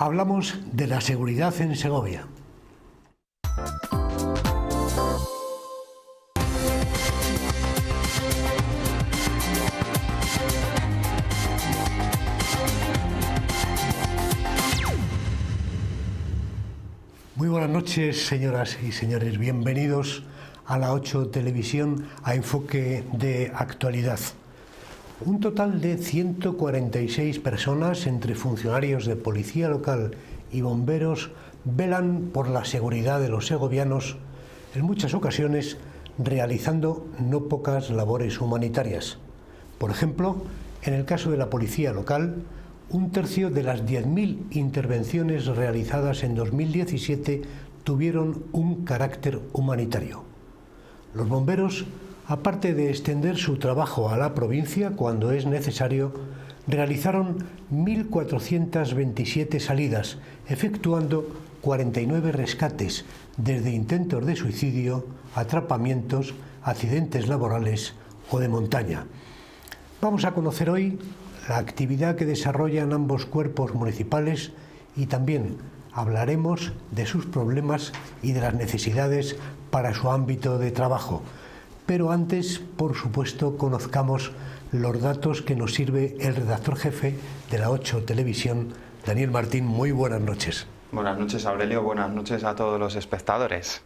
Hablamos de la seguridad en Segovia. Muy buenas noches, señoras y señores. Bienvenidos a la 8 Televisión, a Enfoque de Actualidad. Un total de 146 personas, entre funcionarios de policía local y bomberos, velan por la seguridad de los segovianos, en muchas ocasiones realizando no pocas labores humanitarias. Por ejemplo, en el caso de la policía local, un tercio de las 10.000 intervenciones realizadas en 2017 tuvieron un carácter humanitario. Los bomberos, aparte de extender su trabajo a la provincia cuando es necesario, realizaron 1.427 salidas, efectuando 49 rescates, desde intentos de suicidio, atrapamientos, accidentes laborales o de montaña. Vamos a conocer hoy la actividad que desarrollan ambos cuerpos municipales y también hablaremos de sus problemas y de las necesidades para su ámbito de trabajo. Pero antes, por supuesto, conozcamos los datos que nos sirve el redactor jefe de la 8 Televisión, Daniel Martín. Muy buenas noches. Buenas noches, Aurelio. Buenas noches a todos los espectadores.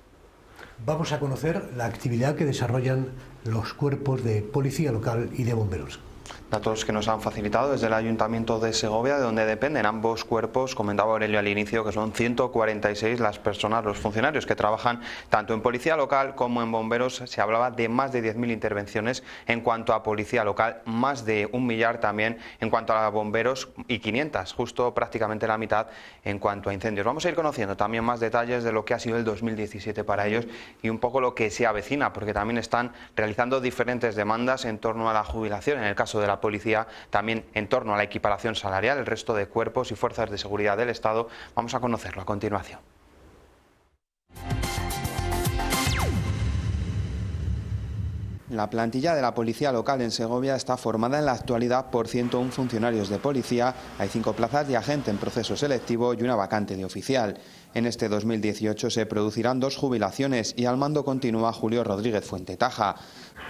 Vamos a conocer la actividad que desarrollan los cuerpos de policía local y de bomberos. Datos que nos han facilitado desde el Ayuntamiento de Segovia, de donde dependen ambos cuerpos. Comentaba Aurelio al inicio que son 146 las personas, los funcionarios que trabajan tanto en policía local como en bomberos. Se hablaba de más de 10.000 intervenciones en cuanto a policía local, más de 1 millar también en cuanto a bomberos y 500, justo prácticamente la mitad en cuanto a incendios. Vamos a ir conociendo también más detalles de lo que ha sido el 2017 para ellos y un poco lo que se avecina, porque también están realizando diferentes demandas en torno a la jubilación, en el caso de la policía, también en torno a la equiparación salarial. El resto de cuerpos y fuerzas de seguridad del Estado, vamos a conocerlo a continuación. La plantilla de la policía local en Segovia está formada en la actualidad por 101 funcionarios de policía, hay 5 plazas de agente en proceso selectivo y una vacante de oficial. En este 2018 se producirán 2 jubilaciones y al mando continúa Julio Rodríguez Fuentetaja.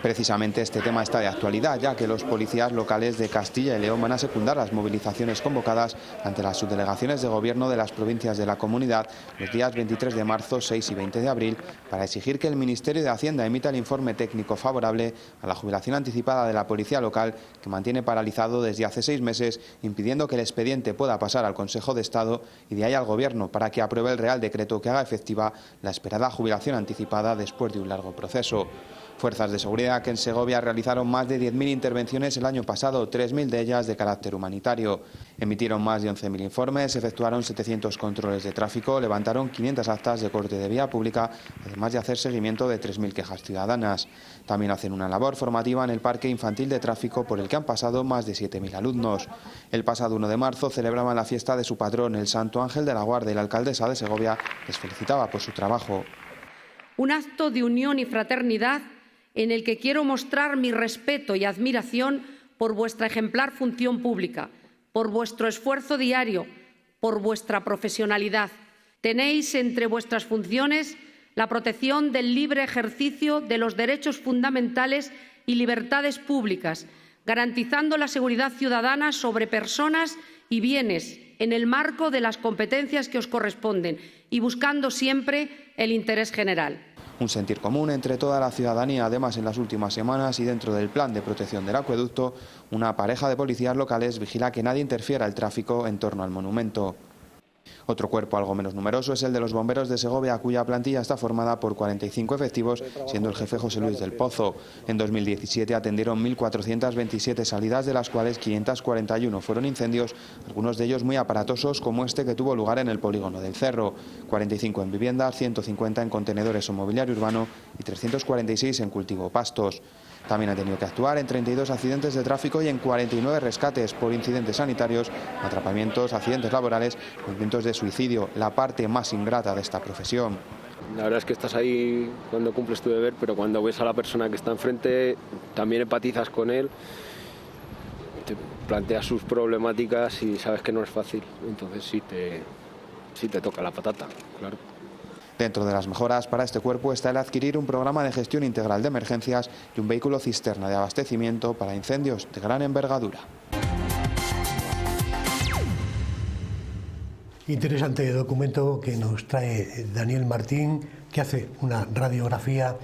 Precisamente este tema está de actualidad, ya que los policías locales de Castilla y León van a secundar las movilizaciones convocadas ante las subdelegaciones de gobierno de las provincias de la comunidad los días 23 de marzo, 6 y 20 de abril para exigir que el Ministerio de Hacienda emita el informe técnico favorable a la jubilación anticipada de la policía local, que mantiene paralizado desde hace 6 meses, impidiendo que el expediente pueda pasar al Consejo de Estado y de ahí al Gobierno para que apruebe el Real Decreto que haga efectiva la esperada jubilación anticipada después de un largo proceso. Fuerzas de seguridad que en Segovia realizaron más de 10.000 intervenciones el año pasado, 3.000 de ellas de carácter humanitario. Emitieron más de 11.000 informes, efectuaron 700 controles de tráfico, levantaron 500 actas de corte de vía pública, además de hacer seguimiento de 3.000 quejas ciudadanas. También hacen una labor formativa en el Parque Infantil de Tráfico, por el que han pasado más de 7.000 alumnos. El pasado 1 de marzo celebraban la fiesta de su patrón, el Santo Ángel de la Guarda, y la alcaldesa de Segovia les felicitaba por su trabajo. Un acto de unión y fraternidad en el que quiero mostrar mi respeto y admiración por vuestra ejemplar función pública, por vuestro esfuerzo diario, por vuestra profesionalidad. Tenéis entre vuestras funciones la protección del libre ejercicio de los derechos fundamentales y libertades públicas, garantizando la seguridad ciudadana sobre personas y bienes en el marco de las competencias que os corresponden y buscando siempre el interés general. Un sentir común entre toda la ciudadanía. Además, en las últimas semanas y dentro del plan de protección del acueducto, una pareja de policías locales vigila que nadie interfiera el tráfico en torno al monumento. Otro cuerpo algo menos numeroso es el de los bomberos de Segovia, cuya plantilla está formada por 45 efectivos, siendo el jefe José Luis del Pozo. En 2017 atendieron 1.427 salidas, de las cuales 541 fueron incendios, algunos de ellos muy aparatosos, como este que tuvo lugar en el polígono del Cerro. 45 en viviendas, 150 en contenedores o mobiliario urbano y 346 en cultivo pastos. También ha tenido que actuar en 32 accidentes de tráfico y en 49 rescates por incidentes sanitarios, atrapamientos, accidentes laborales o intentos de suicidio, la parte más ingrata de esta profesión. La verdad es que estás ahí cuando cumples tu deber, pero cuando ves a la persona que está enfrente también empatizas con él te planteas sus problemáticas y sabes que no es fácil, entonces sí te toca la patata, claro. Dentro de las mejoras para este cuerpo está el adquirir un programa de gestión integral de emergencias y un vehículo cisterna de abastecimiento para incendios de gran envergadura. Interesante documento que nos trae Daniel Martín, que hace una radiografía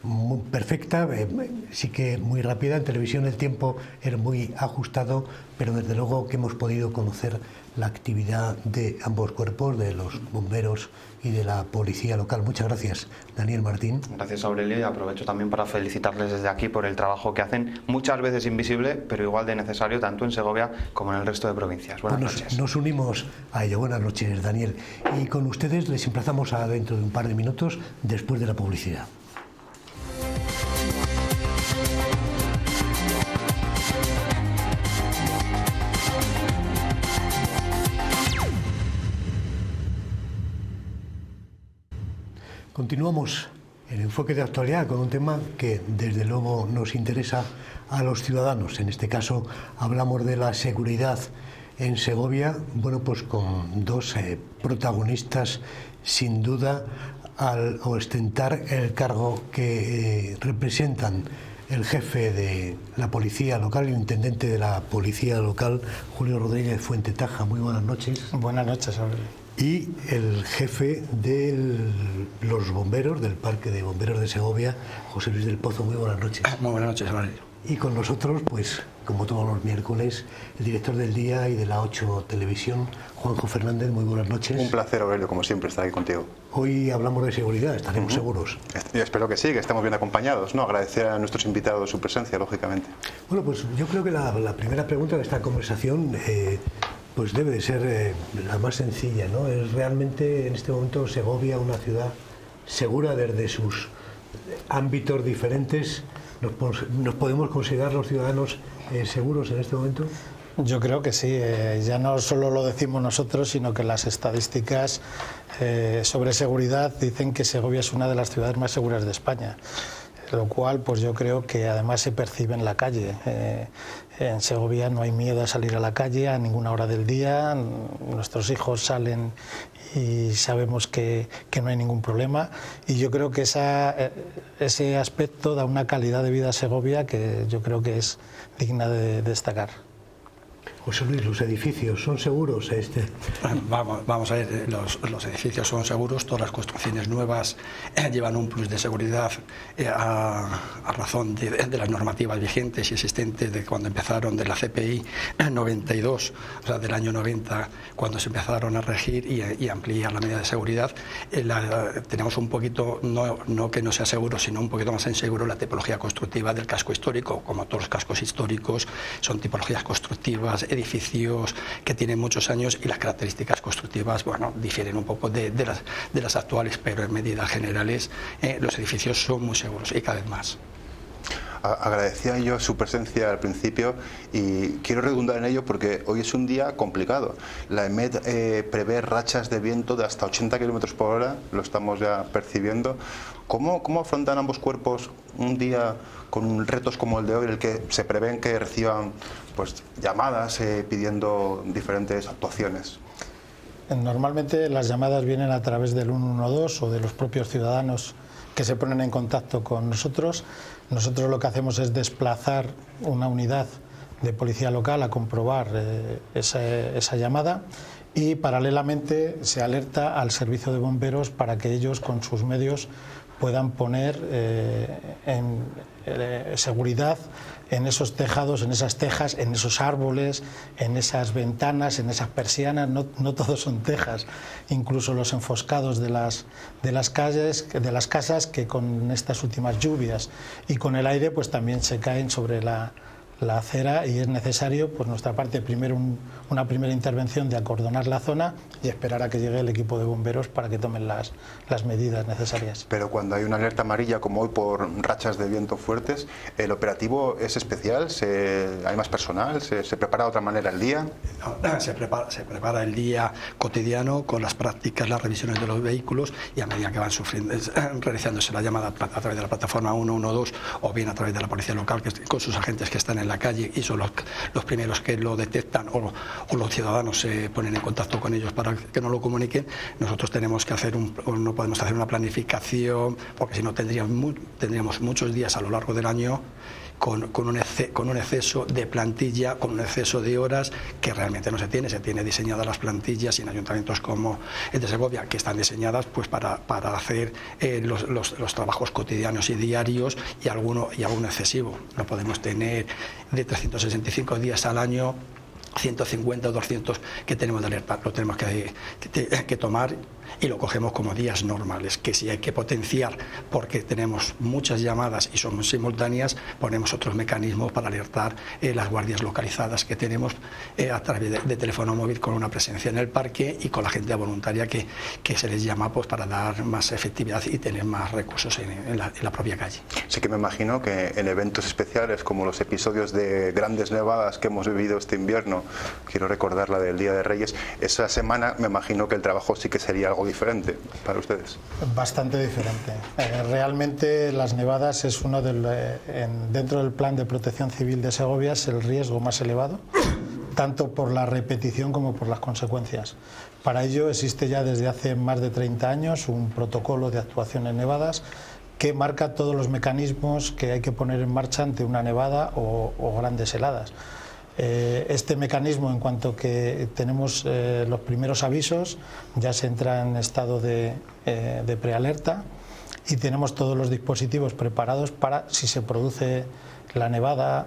muy perfecta, sí que muy rápida. En televisión el tiempo era muy ajustado, pero desde luego que hemos podido conocer la actividad de ambos cuerpos, de los bomberos y de la policía local. Muchas gracias, Daniel Martín. Gracias, Aurelio, y aprovecho también para felicitarles desde aquí por el trabajo que hacen, muchas veces invisible, pero igual de necesario tanto en Segovia como en el resto de provincias. Buenas noches. Nos unimos a ello. Buenas noches, Daniel. Y con ustedes les emplazamos a dentro de un par de minutos después de la publicidad. Continuamos el enfoque de actualidad con un tema que desde luego nos interesa a los ciudadanos. En este caso hablamos de la seguridad en Segovia, bueno, pues con dos protagonistas sin duda al ostentar el cargo que representan el jefe de la policía local y el intendente de la policía local, Julio Rodríguez Fuentetaja. Muy buenas noches. Buenas noches, Aurelio. Y el jefe de los bomberos, del Parque de Bomberos de Segovia, José Luis del Pozo. Muy buenas noches. Muy buenas noches, Aurelio. Y con nosotros, pues, como todos los miércoles, el director del Día y de la 8 Televisión, Juanjo Fernández. Muy buenas noches. Un placer, Aurelio, como siempre, estar aquí contigo. Hoy hablamos de seguridad, estaremos seguros. Yo espero que sí, que estemos bien acompañados, ¿no? Agradecer a nuestros invitados su presencia, lógicamente. Bueno, pues yo creo que la primera pregunta de esta conversación pues debe de ser la más sencilla, ¿no? ¿Es realmente en este momento Segovia una ciudad segura desde sus ámbitos diferentes? ¿Nos podemos considerar los ciudadanos seguros en este momento? Yo creo que sí, ya no solo lo decimos nosotros, sino que las estadísticas sobre seguridad dicen que Segovia es una de las ciudades más seguras de España, lo cual pues yo creo que además se percibe en la calle. En Segovia no hay miedo a salir a la calle a ninguna hora del día, nuestros hijos salen y sabemos que no hay ningún problema, y yo creo que ese aspecto da una calidad de vida a Segovia que yo creo que es digna de destacar. José Luis, ¿los edificios son seguros? Vamos a ver, los edificios son seguros, todas las construcciones nuevas llevan un plus de seguridad a razón de las normativas vigentes y existentes de cuando empezaron de la CPI 92, o sea, del año 90, cuando se empezaron a regir y ampliar la medida de seguridad. Tenemos un poquito, no que no sea seguro, sino un poquito más inseguro la tipología constructiva del casco histórico. Como todos los cascos históricos, son tipologías constructivas, edificios que tienen muchos años, y las características constructivas, bueno, difieren un poco de las actuales, pero en medidas generales los edificios son muy seguros y cada vez más. Agradecía yo su presencia al principio y quiero redundar en ello porque hoy es un día complicado. La EMET prevé rachas de viento de hasta 80 km por hora, lo estamos ya percibiendo. ¿Cómo afrontan ambos cuerpos un día con retos como el de hoy, en el que se prevén que reciban pues llamadas pidiendo diferentes actuaciones? Normalmente las llamadas vienen a través del 112 o de los propios ciudadanos que se ponen en contacto con nosotros. Nosotros lo que hacemos es desplazar una unidad de policía local a comprobar esa llamada, y paralelamente se alerta al servicio de bomberos para que ellos con sus medios puedan poner seguridad en esos tejados, en esas tejas, en esos árboles, en esas ventanas, en esas persianas. No todos son tejas, incluso los enfoscados de las casas, que con estas últimas lluvias y con el aire pues también se caen sobre la acera, y es necesario por nuestra parte primero una primera intervención de acordonar la zona y esperar a que llegue el equipo de bomberos para que tomen las medidas necesarias. Pero cuando hay una alerta amarilla como hoy por rachas de viento fuertes, ¿el operativo es especial? ¿Hay más personal? ¿Se prepara de otra manera el día? Se prepara el día cotidiano con las prácticas, las revisiones de los vehículos, y a medida que van realizándose la llamada a través de la plataforma 112 o bien a través de la policía local con sus agentes que están en en la calle y son los primeros que lo detectan o los ciudadanos se ponen en contacto con ellos para que nos lo comuniquen, nosotros tenemos que no podemos hacer una planificación, porque si no tendríamos muchos días a lo largo del año con un exceso de plantilla, con un exceso de horas que realmente no se tiene diseñadas las plantillas y en ayuntamientos como el de Segovia, que están diseñadas pues para hacer los trabajos cotidianos y diarios y alguno excesivo. No podemos tener de 365 días al año 150 o 200 que tenemos de alerta, lo tenemos que tomar y lo cogemos como días normales, que si hay que potenciar porque tenemos muchas llamadas y son simultáneas, ponemos otros mecanismos para alertar las guardias localizadas que tenemos a través de teléfono móvil con una presencia en el parque y con la gente voluntaria que se les llama pues para dar más efectividad y tener más recursos en la propia calle. Sí que me imagino que en eventos especiales como los episodios de grandes nevadas que hemos vivido este invierno, quiero recordar la del Día de Reyes, esa semana me imagino que el trabajo sí que sería algo diferente para ustedes. Bastante diferente. Realmente las nevadas es uno dentro del plan de protección civil de Segovia es el riesgo más elevado, tanto por la repetición como por las consecuencias. Para ello existe ya desde hace más de 30 años un protocolo de actuación en nevadas que marca todos los mecanismos que hay que poner en marcha ante una nevada o grandes heladas. Este mecanismo, en cuanto que tenemos los primeros avisos, ya se entra en estado de prealerta y tenemos todos los dispositivos preparados para, si se produce la nevada,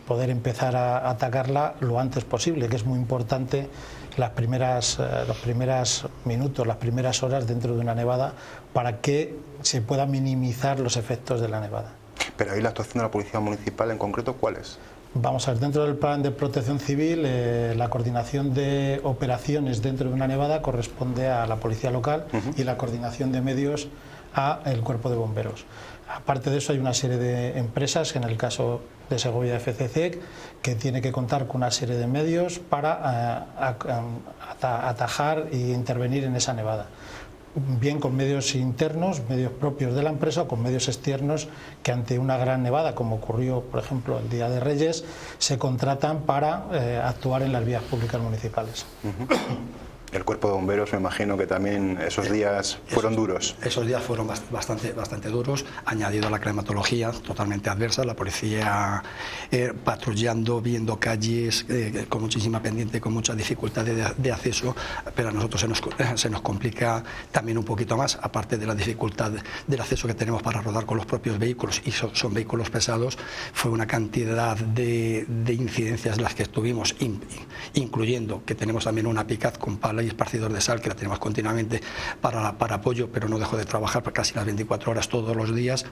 poder empezar a atacarla lo antes posible, que es muy importante los primeros minutos, las primeras horas dentro de una nevada para que se puedan minimizar los efectos de la nevada. Pero ahí la actuación de la Policía Municipal en concreto, ¿cuál es? Vamos a ver, dentro del plan de protección civil, la coordinación de operaciones dentro de una nevada corresponde a la policía local y la coordinación de medios al cuerpo de bomberos. Aparte de eso hay una serie de empresas, en el caso de Segovia FCC, que tiene que contar con una serie de medios para atajar e intervenir en esa nevada. Bien con medios internos, medios propios de la empresa, o con medios externos que ante una gran nevada, como ocurrió por ejemplo el Día de Reyes, se contratan para actuar en las vías públicas municipales. El cuerpo de bomberos, me imagino que también esos días fueron duros. Esos días fueron bastante duros, añadido a la climatología totalmente adversa, la policía patrullando, viendo calles con muchísima pendiente, con mucha dificultad de acceso, pero a nosotros se nos complica también un poquito más, aparte de la dificultad del acceso que tenemos para rodar con los propios vehículos, y son vehículos pesados. Fue una cantidad de incidencias las que estuvimos, incluyendo que tenemos también una Pick-up con pala y esparcidor de sal que la tenemos continuamente para apoyo, pero no dejó de trabajar por casi las 24 horas todos los días.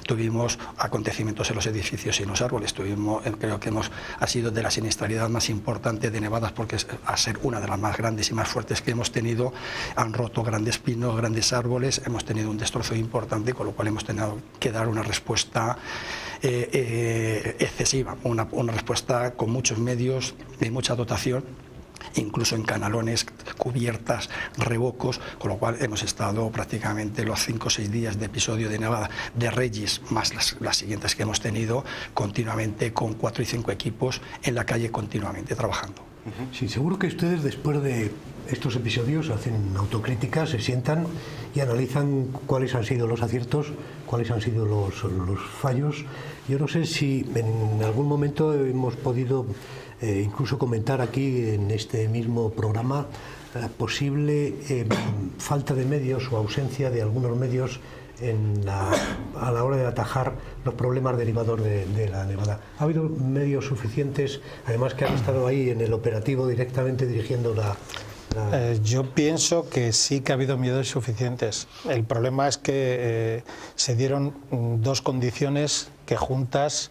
Tuvimos acontecimientos en los edificios y en los árboles. Creo que ha sido de la siniestralidad más importante de nevadas, porque a ser una de las más grandes y más fuertes que hemos tenido, han roto grandes pinos, grandes árboles, hemos tenido un destrozo importante, con lo cual hemos tenido que dar una respuesta excesiva, una respuesta con muchos medios y mucha dotación, incluso en canalones, cubiertas, revocos, con lo cual hemos estado prácticamente los 5 o 6 días de episodio de nevada de Reyes, más las siguientes que hemos tenido, continuamente con 4 y 5 equipos en la calle continuamente trabajando. Sí, seguro que ustedes después de estos episodios hacen autocrítica, se sientan y analizan cuáles han sido los aciertos, cuáles han sido los fallos. Yo no sé si en algún momento hemos podido incluso comentar aquí en este mismo programa la posible falta de medios o ausencia de algunos medios a la hora de atajar los problemas derivados de la nevada. ¿Ha habido medios suficientes, además que han estado ahí en el operativo directamente dirigiendo Yo pienso que sí que ha habido medios suficientes. El problema es que se dieron dos condiciones que juntas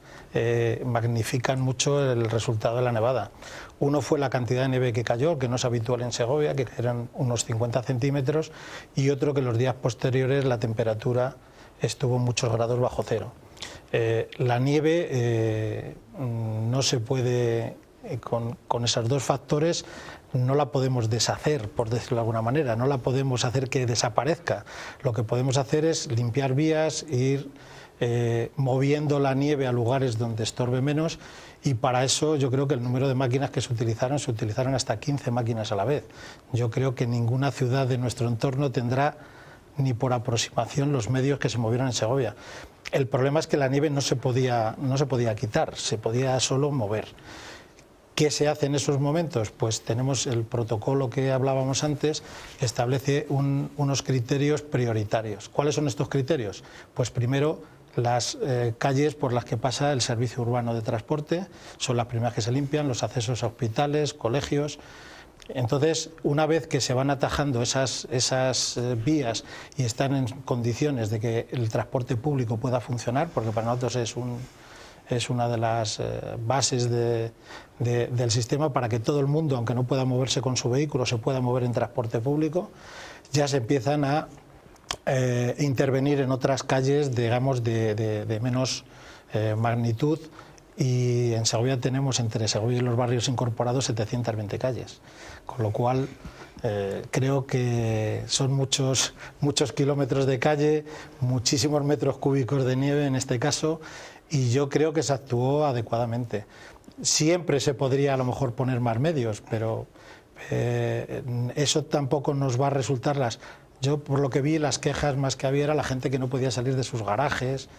magnifican mucho el resultado de la nevada. Uno fue la cantidad de nieve que cayó, que no es habitual en Segovia, que eran unos 50 centímetros, y otro que los días posteriores la temperatura estuvo muchos grados bajo cero. La nieve no se puede con esos dos factores no la podemos deshacer, por decirlo de alguna manera, no la podemos hacer que desaparezca. Lo que podemos hacer es limpiar vías, ir moviendo la nieve a lugares donde estorbe menos, y para eso yo creo que el número de máquinas que se utilizaron hasta 15 máquinas a la vez. Yo creo que ninguna ciudad de nuestro entorno tendrá ni por aproximación los medios que se movieron en Segovia. El problema es que la nieve no se podía quitar, se podía solo mover. ¿Qué se hace en esos momentos? Pues tenemos el protocolo que hablábamos antes, establece unos criterios prioritarios. ¿Cuáles son estos criterios? Pues primero, las calles por las que pasa el servicio urbano de transporte son las primeras que se limpian, los accesos a hospitales, colegios. Entonces, una vez que se van atajando esas vías y están en condiciones de que el transporte público pueda funcionar, porque para nosotros es una de las bases del sistema para que todo el mundo, aunque no pueda moverse con su vehículo, se pueda mover en transporte público, ya se empiezan a intervenir en otras calles, digamos, de menos magnitud, y en Segovia tenemos, entre Segovia y los barrios incorporados, 720 calles, con lo cual creo que son muchos kilómetros de calle, muchísimos metros cúbicos de nieve en este caso, y yo creo que se actuó adecuadamente. Siempre se podría a lo mejor poner más medios, pero eso tampoco nos va a resultar Yo, por lo que vi, las quejas más que había era la gente que no podía salir de sus garajes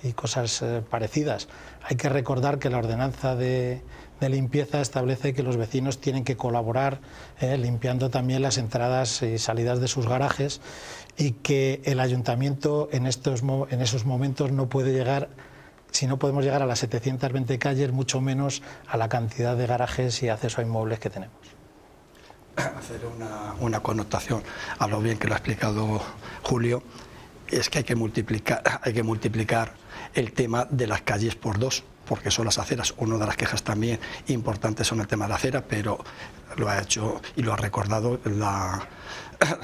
y cosas parecidas. Hay que recordar que la ordenanza de limpieza establece que los vecinos tienen que colaborar limpiando también las entradas y salidas de sus garajes, y que el ayuntamiento en esos momentos no puede llegar, si no podemos llegar a las 720 calles, mucho menos a la cantidad de garajes y acceso a inmuebles que tenemos. Hacer una connotación a lo bien que lo ha explicado Julio, es que hay que multiplicar el tema de las calles por dos, porque son las aceras. Una de las quejas también importantes son el tema de la acera, pero lo ha hecho y lo ha recordado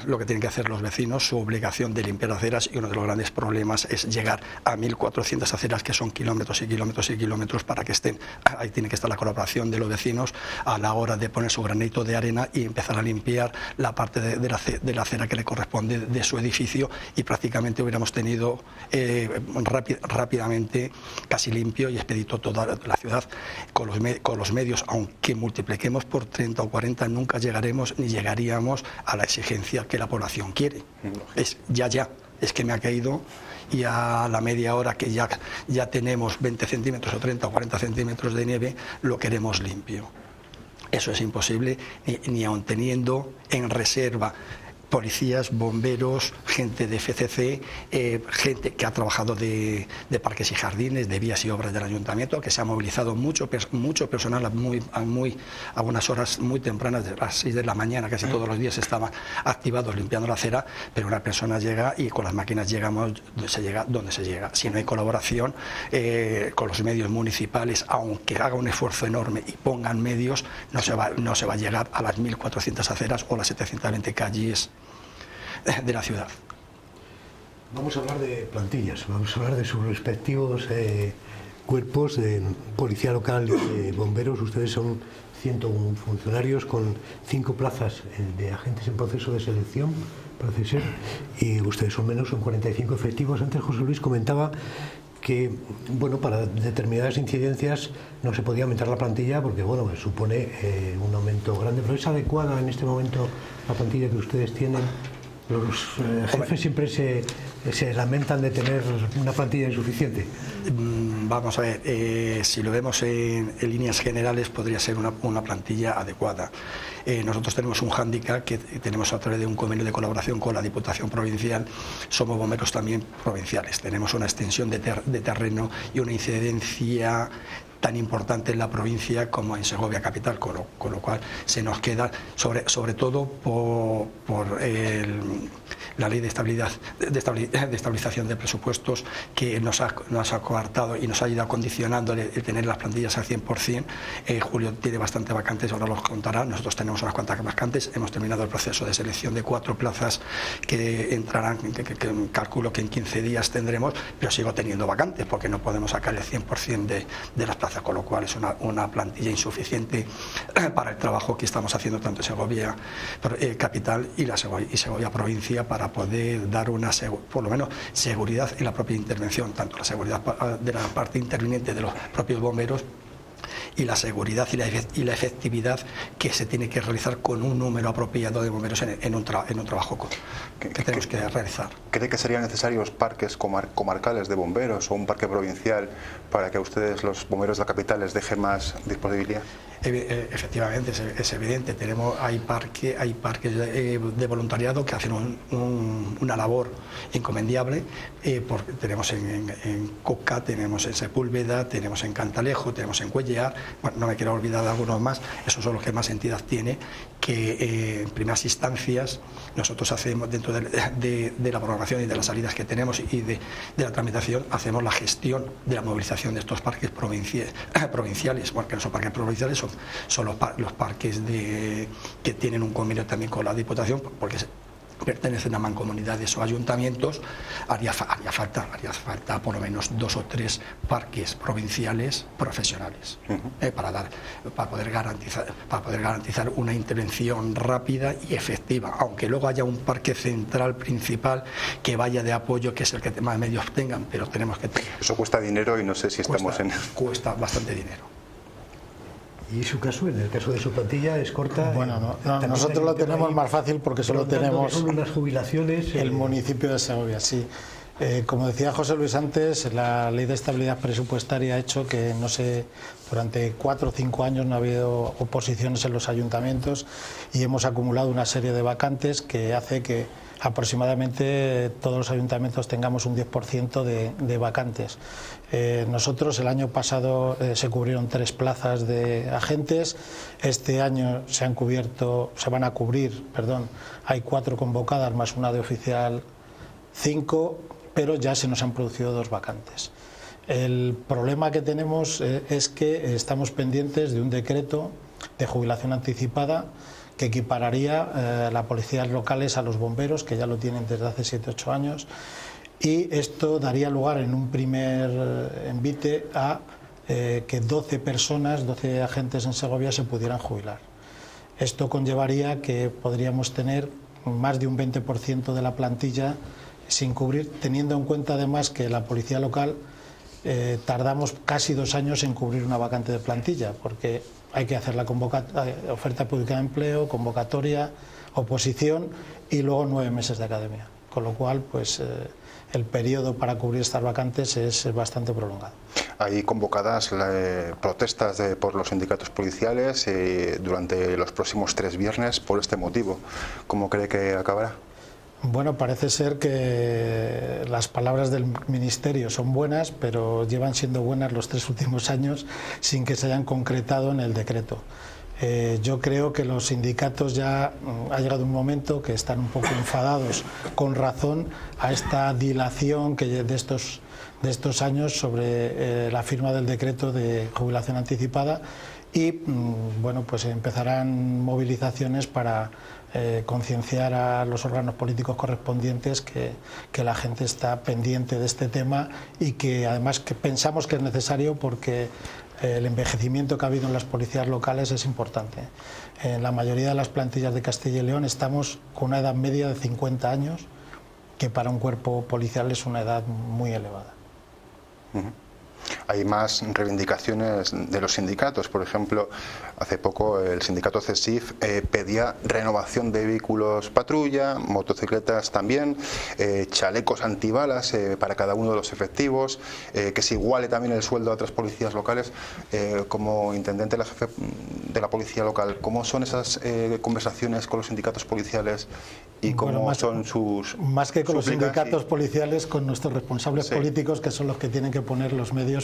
lo que tienen que hacer los vecinos, su obligación de limpiar aceras, y uno de los grandes problemas es llegar a 1.400 aceras, que son kilómetros y kilómetros y kilómetros, para que estén. Ahí tiene que estar la colaboración de los vecinos a la hora de poner su granito de arena y empezar a limpiar la parte de la acera que le corresponde de su edificio, y prácticamente hubiéramos tenido rápidamente casi limpio y expedito toda la ciudad. Con los medios, aunque multipliquemos por 30 o 40, nunca llegaremos ni llegaríamos a la exigencia que la población quiere. Es es que me ha caído, y a la media hora que ya tenemos 20 centímetros o 30 o 40 centímetros de nieve, lo queremos limpio. Eso es imposible, ni aun teniendo en reserva policías, bomberos, gente de FCC, gente que ha trabajado de parques y jardines, de vías y obras del ayuntamiento, que se ha movilizado mucho personal a unas horas muy tempranas, de las 6 de la mañana, casi todos los días estaban activados limpiando la acera, pero una persona llega y con las máquinas llegamos donde se llega. Si no hay colaboración con los medios municipales, aunque haga un esfuerzo enorme y pongan medios, no se va a llegar a las 1.400 aceras o las 720 calles de la ciudad. Vamos a hablar de plantillas, vamos a hablar de sus respectivos cuerpos de policía local y de bomberos. Ustedes son 101 funcionarios con 5 plazas de agentes en proceso de selección, parece ser, y ustedes son menos, son 45 efectivos. Antes José Luis comentaba que, bueno, para determinadas incidencias no se podía aumentar la plantilla porque, bueno, supone un aumento grande, pero ¿es adecuada en este momento la plantilla que ustedes tienen? Los jefes siempre se lamentan de tener una plantilla insuficiente. Vamos a ver, si lo vemos en líneas generales, podría ser una plantilla adecuada. Nosotros tenemos un hándicap que tenemos a través de un convenio de colaboración con la Diputación Provincial. Somos bomberos también provinciales. Tenemos una extensión de terreno y una incidencia tan importante en la provincia como en Segovia capital, con lo cual se nos queda, sobre todo por la ley de estabilización de presupuestos, que nos ha coartado y nos ha ido condicionando el tener las plantillas al 100%. Julio tiene bastante vacantes, ahora los contará. Nosotros tenemos unas cuantas vacantes. Hemos terminado el proceso de selección de 4 plazas que entrarán, que calculo que en 15 días tendremos, pero sigo teniendo vacantes porque no podemos sacar el 100% de las plazas, con lo cual es una plantilla insuficiente para el trabajo que estamos haciendo tanto en Segovia capital y Segovia provincia, para poder dar por lo menos seguridad en la propia intervención, tanto la seguridad de la parte interviniente de los propios bomberos y la seguridad y la efectividad que se tiene que realizar con un número apropiado de bomberos en un trabajo que tenemos que realizar. ¿Cree que serían necesarios parques comarcales de bomberos o un parque provincial para que a ustedes, los bomberos de la capital, les deje más disponibilidad? Efectivamente, es evidente. Hay parques de voluntariado que hacen una labor encomendible. Porque tenemos en Coca, tenemos en Sepúlveda, tenemos en Cantalejo, tenemos en Cuellar. Bueno, no me quiero olvidar de algunos más. Esos son los que más entidad tiene, que en primeras instancias nosotros hacemos, dentro de la programación y de las salidas que tenemos y de la tramitación, hacemos la gestión de la movilización de estos parques provinciales. Bueno, que no son parques provinciales, son los parques que tienen un convenio también con la Diputación, porque pertenecen a mancomunidades o ayuntamientos. Haría falta por lo menos 2 o 3 parques provinciales profesionales para poder garantizar una intervención rápida y efectiva, aunque luego haya un parque central principal que vaya de apoyo, que es el que más medios tengan, pero tenemos que tener. Eso cuesta dinero y no sé si cuesta bastante dinero. ¿Y su caso, en el caso de su plantilla, es corta? Bueno, nosotros lo tenemos más fácil porque solo tenemos son unas jubilaciones. El municipio de Segovia, sí. Como decía José Luis antes, la ley de estabilidad presupuestaria ha hecho que durante 4 o 5 años no ha habido oposiciones en los ayuntamientos y hemos acumulado una serie de vacantes que hace que aproximadamente todos los ayuntamientos tengamos un 10% de vacantes. Nosotros el año pasado se cubrieron 3 plazas de agentes, este año hay 4 convocadas más una de oficial 5, pero ya se nos han producido 2 vacantes. El problema que tenemos es que estamos pendientes de un decreto de jubilación anticipada que equipararía las policías locales a los bomberos, que ya lo tienen desde hace 7-8 años, y esto daría lugar en un primer envite a que 12 agentes en Segovia se pudieran jubilar. Esto conllevaría que podríamos tener más de un 20% de la plantilla sin cubrir, teniendo en cuenta además que la policía local tardamos casi 2 años en cubrir una vacante de plantilla, porque hay que hacer la oferta pública de empleo, convocatoria, oposición y luego 9 meses de academia. Con lo cual, pues el periodo para cubrir estas vacantes es bastante prolongado. Hay convocadas protestas por los sindicatos policiales durante los próximos 3 viernes por este motivo. ¿Cómo cree que acabará? Bueno, parece ser que las palabras del Ministerio son buenas, pero llevan siendo buenas los 3 últimos años sin que se hayan concretado en el decreto. Yo creo que los sindicatos ya ha llegado un momento que están un poco enfadados, con razón, a esta dilación de estos años sobre la firma del decreto de jubilación anticipada y bueno, pues empezarán movilizaciones para concienciar a los órganos políticos correspondientes que la gente está pendiente de este tema y que además que pensamos que es necesario porque el envejecimiento que ha habido en las policías locales es importante. En la mayoría de las plantillas de Castilla y León estamos con una edad media de 50 años, que para un cuerpo policial es una edad muy elevada. Hay más reivindicaciones de los sindicatos. Por ejemplo, hace poco el sindicato CESIF pedía renovación de vehículos patrulla, motocicletas también, chalecos antibalas para cada uno de los efectivos, que se iguale también el sueldo a otras policías locales. Como intendente de la jefe de la policía local, ¿cómo son esas conversaciones con los sindicatos policiales y cómo son sus... Más que con los sindicatos policiales, con nuestros responsables políticos, que son los que tienen que poner los medios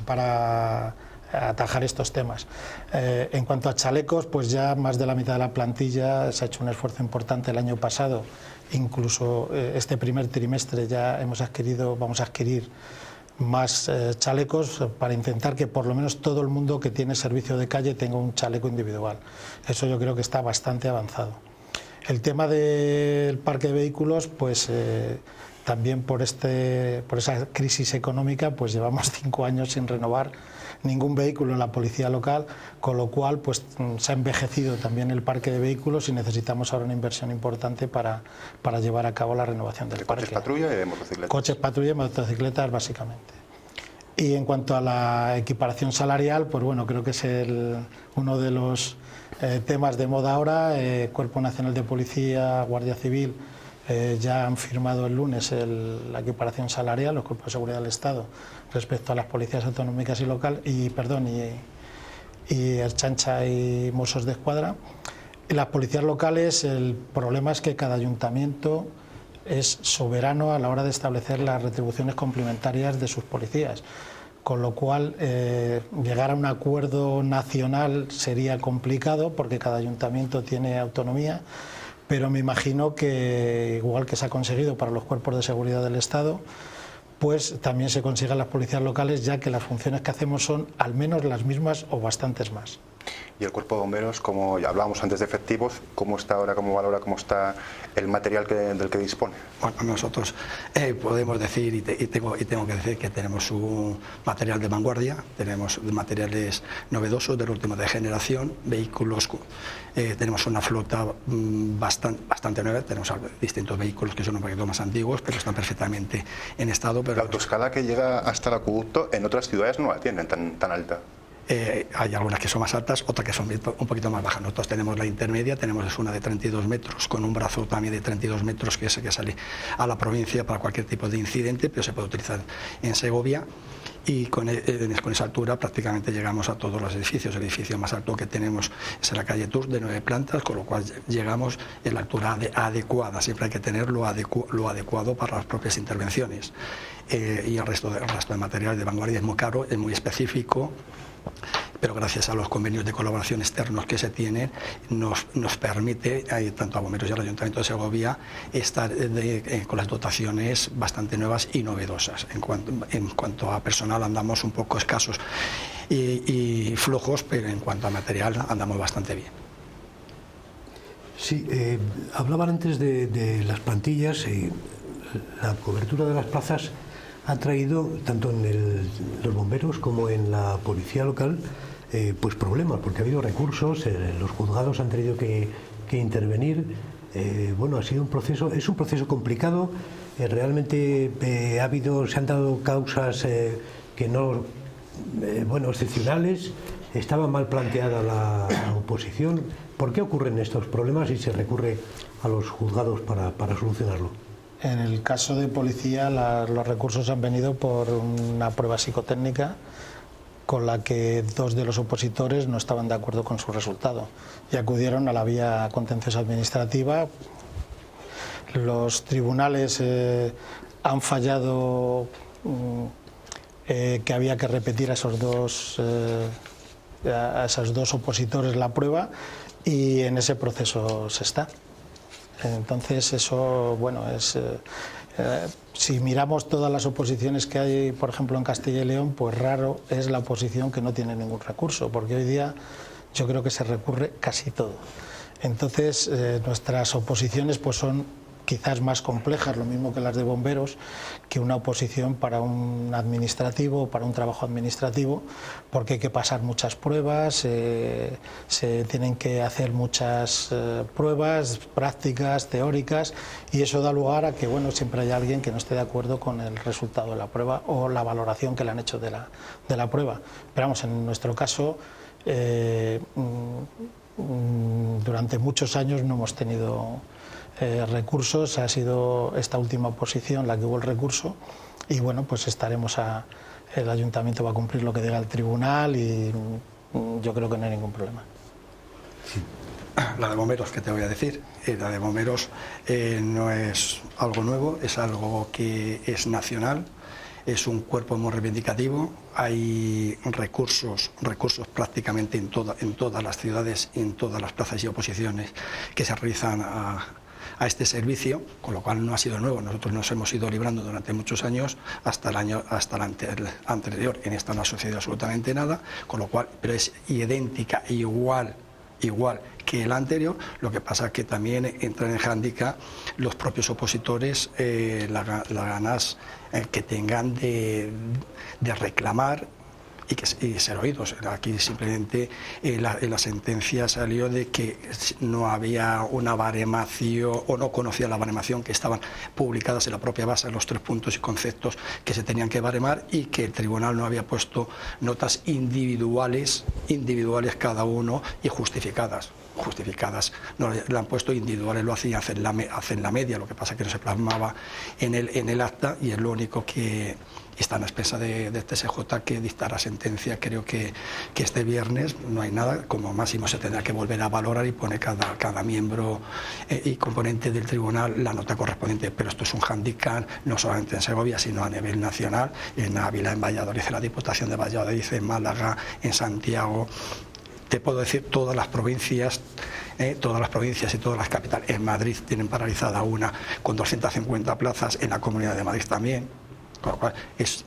para atajar estos temas. En cuanto a chalecos, pues ya más de la mitad de la plantilla se ha hecho un esfuerzo importante el año pasado. Incluso este primer trimestre ya vamos a adquirir más chalecos para intentar que por lo menos todo el mundo que tiene servicio de calle tenga un chaleco individual. Eso yo creo que está bastante avanzado. El tema del parque de vehículos, pues también por esa crisis económica, pues llevamos 5 años sin renovar ningún vehículo en la policía local, con lo cual pues se ha envejecido también el parque de vehículos y necesitamos ahora una inversión importante para llevar a cabo la renovación del parque. ¿Coches patrulla y de motocicletas? Coches patrulla y motocicletas básicamente. Y en cuanto a la equiparación salarial, pues bueno, creo que es uno de los temas de moda ahora. Cuerpo Nacional de Policía, Guardia Civil ya han firmado el lunes la equiparación salarial, los cuerpos de seguridad del Estado, respecto a las policías autonómicas y Ertzaintza y Mossos de Escuadra. En las policías locales el problema es que cada ayuntamiento es soberano a la hora de establecer las retribuciones complementarias de sus policías, con lo cual llegar a un acuerdo nacional sería complicado porque cada ayuntamiento tiene autonomía, pero me imagino que igual que se ha conseguido para los cuerpos de seguridad del Estado, pues también se consigan las policías locales, ya que las funciones que hacemos son al menos las mismas o bastantes más. Y el cuerpo de bomberos, como ya hablábamos antes de efectivos, ¿cómo está ahora, cómo valora, cómo está el material del que dispone? Bueno, nosotros podemos decir y tengo que decir que tenemos un material de vanguardia, tenemos materiales novedosos del último de generación, vehículos, tenemos una flota bastante nueva, tenemos distintos vehículos que son un poquito más antiguos, pero están perfectamente en estado. Pero la autoescala que llega hasta el acueducto en otras ciudades no la tienen tan alta. Hay algunas que son más altas, otras que son un poquito más bajas. Nosotros tenemos la intermedia, tenemos una de 32 metros, con un brazo también de 32 metros, que es el que sale a la provincia para cualquier tipo de incidente, pero se puede utilizar en Segovia. Y con esa altura prácticamente llegamos a todos los edificios. El edificio más alto que tenemos es en la calle Tours, de 9 plantas, con lo cual llegamos en la altura adecuada. Siempre hay que tener lo adecuado para las propias intervenciones. Y el resto de material de vanguardia es muy caro, es muy específico, pero gracias a los convenios de colaboración externos que se tienen nos permite, tanto a Bomberos y al Ayuntamiento de Segovia, estar con las dotaciones bastante nuevas y novedosas. En cuanto a personal andamos un poco escasos y flojos, pero en cuanto a material andamos bastante bien. Sí, hablaban antes de las plantillas y la cobertura de las plazas ha traído, tanto en los bomberos como en la policía local, pues problemas, porque ha habido recursos, los juzgados han tenido que intervenir. Bueno, ha sido es un proceso complicado. Realmente se han dado causas que no, excepcionales. Estaba mal planteada la oposición. ¿Por qué ocurren estos problemas y se recurre a los juzgados para solucionarlo? En el caso de policía, los recursos han venido por una prueba psicotécnica con la que 2 de los opositores no estaban de acuerdo con su resultado y acudieron a la vía contenciosa administrativa. Los tribunales han fallado que había que repetir a esos dos opositores la prueba, y en ese proceso se está. Entonces eso, si miramos todas las oposiciones que hay, por ejemplo, en Castilla y León, pues raro es la oposición que no tiene ningún recurso, porque hoy día yo creo que se recurre casi todo. Entonces nuestras oposiciones pues son quizás más complejas, lo mismo que las de bomberos, que una oposición para un administrativo, para un trabajo administrativo, porque hay que pasar muchas pruebas, se tienen que hacer muchas pruebas prácticas, teóricas, y eso da lugar a que siempre hay alguien que no esté de acuerdo con el resultado de la prueba o la valoración que le han hecho de la prueba. Pero vamos, en nuestro caso, durante muchos años no hemos tenido recursos, ha sido esta última oposición la que hubo el recurso, y pues el ayuntamiento va a cumplir lo que diga el tribunal, y yo creo que no hay ningún problema. Sí. La de bomberos, ¿qué te voy a decir? La de bomberos no es algo nuevo, es algo que es nacional. es un cuerpo muy reivindicativo, hay recursos prácticamente en todas las ciudades, en todas las plazas y oposiciones que se realizan a este servicio, con lo cual no ha sido nuevo. Nosotros nos hemos ido librando durante muchos años hasta el anterior. En esta no ha sucedido absolutamente nada, con lo cual, pero es idéntica, igual que el anterior. Lo que pasa es que también entran en hándicap los propios opositores, las ganas que tengan de reclamar y ser oídos. Aquí simplemente la sentencia salió de que no había una baremación, o no conocía la baremación, que estaban publicadas en la propia base los 3 puntos y conceptos que se tenían que baremar, y que el tribunal no había puesto notas individuales cada uno y justificadas, no le han puesto individuales, lo hacían hacen la media. Lo que pasa es que no se plasmaba en el acta, y es lo único que está en la espesa de TSJ, que dictará sentencia. Creo que este viernes no hay nada, como máximo se tendrá que volver a valorar y pone cada miembro y componente del tribunal la nota correspondiente. Pero esto es un hándicap no solamente en Segovia, sino a nivel nacional, en Ávila, en Valladolid, en la Diputación de Valladolid, en Málaga, en Santiago. Te puedo decir todas las provincias y todas las capitales. En Madrid tienen paralizada una con 250 plazas, en la Comunidad de Madrid también, con lo cual es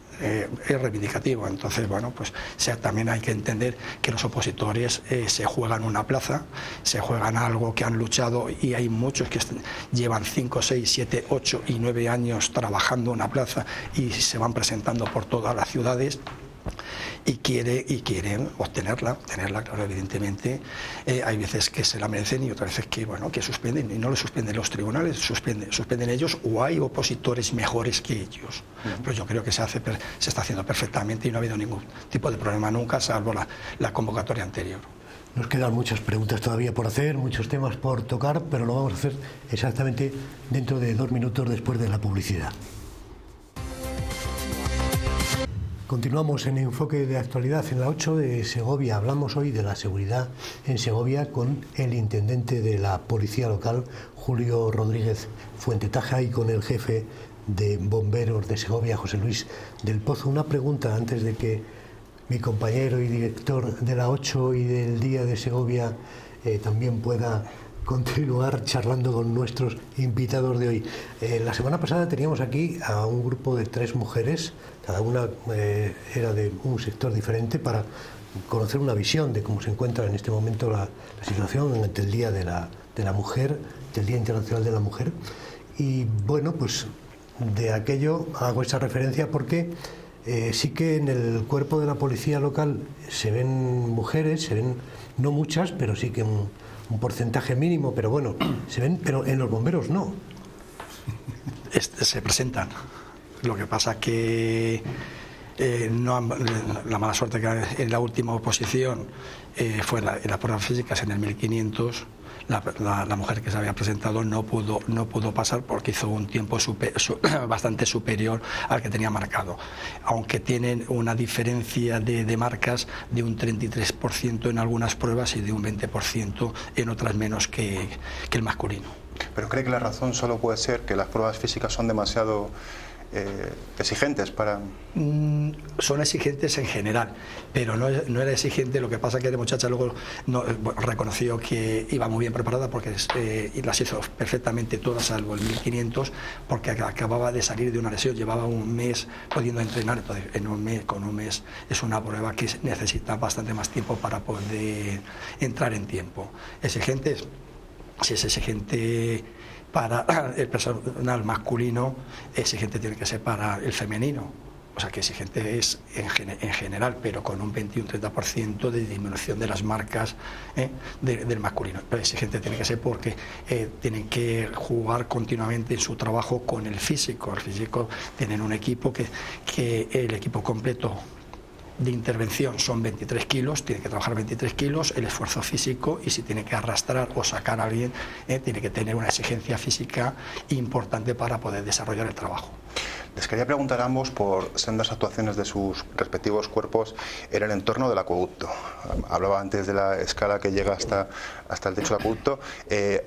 reivindicativo. Entonces, bueno, pues también hay que entender que los opositores se juegan una plaza, se juegan algo que han luchado, y hay muchos que llevan 5, 6, 7, 8 y 9 años trabajando una plaza y se van presentando por todas las ciudades. Y quieren obtenerla, claro, evidentemente. Hay veces que se la merecen y otras veces que suspenden, y no lo suspenden los tribunales, suspenden ellos, o hay opositores mejores que ellos. Pero yo creo que se está haciendo perfectamente y no ha habido ningún tipo de problema nunca, salvo la convocatoria anterior. Nos quedan muchas preguntas todavía por hacer, muchos temas por tocar, pero lo vamos a hacer exactamente dentro de 2 minutos después de la publicidad. Continuamos en Enfoque de Actualidad en la 8 de Segovia. Hablamos hoy de la seguridad en Segovia con el intendente de la Policía Local, Julio Rodríguez Fuentetaja, y con el jefe de Bomberos de Segovia, José Luis del Pozo. Una pregunta antes de que mi compañero y director de la 8 y del Día de Segovia también pueda continuar charlando con nuestros invitados de hoy. La semana pasada teníamos aquí a un grupo de 3 mujeres, cada una era de un sector diferente, para conocer una visión de cómo se encuentra en este momento la situación ante el Día de la Mujer, del Día Internacional de la Mujer. Y bueno, pues de aquello hago esa referencia porque sí que en el cuerpo de la policía local se ven mujeres, se ven no muchas, pero sí que un porcentaje mínimo, pero bueno, se ven, pero en los bomberos no. Se presentan. Lo que pasa que la mala suerte que en la última oposición fue en las pruebas físicas en el 1500. La mujer que se había presentado no pudo pasar porque hizo un tiempo bastante superior al que tenía marcado, aunque tienen una diferencia de marcas de un 33% en algunas pruebas y de un 20% en otras menos que el masculino. ¿Pero cree que la razón solo puede ser que las pruebas físicas son demasiado exigentes para...? Son exigentes en general, pero no era exigente. Lo que pasa es que la muchacha luego reconoció que iba muy bien preparada porque y las hizo perfectamente todas, salvo el 1500, porque acababa de salir de una lesión, llevaba un mes pudiendo entrenar. Entonces, con un mes es una prueba que necesita bastante más tiempo para poder entrar en tiempo. ¿Exigentes? Si es exigente para el personal masculino, exigente tiene que ser para el femenino. O sea que exigente es en general, pero con un 21-30% de disminución de las marcas del masculino. Pero exigente tiene que ser porque tienen que jugar continuamente en su trabajo con el físico. El físico tienen un equipo que el equipo completo de intervención son 23 kilos, tiene que trabajar 23 kilos, el esfuerzo físico, y si tiene que arrastrar o sacar a alguien, tiene que tener una exigencia física importante para poder desarrollar el trabajo. Les quería preguntar a ambos por sendas actuaciones de sus respectivos cuerpos en el entorno del acueducto. Hablaba antes de la escala que llega hasta el techo del acueducto.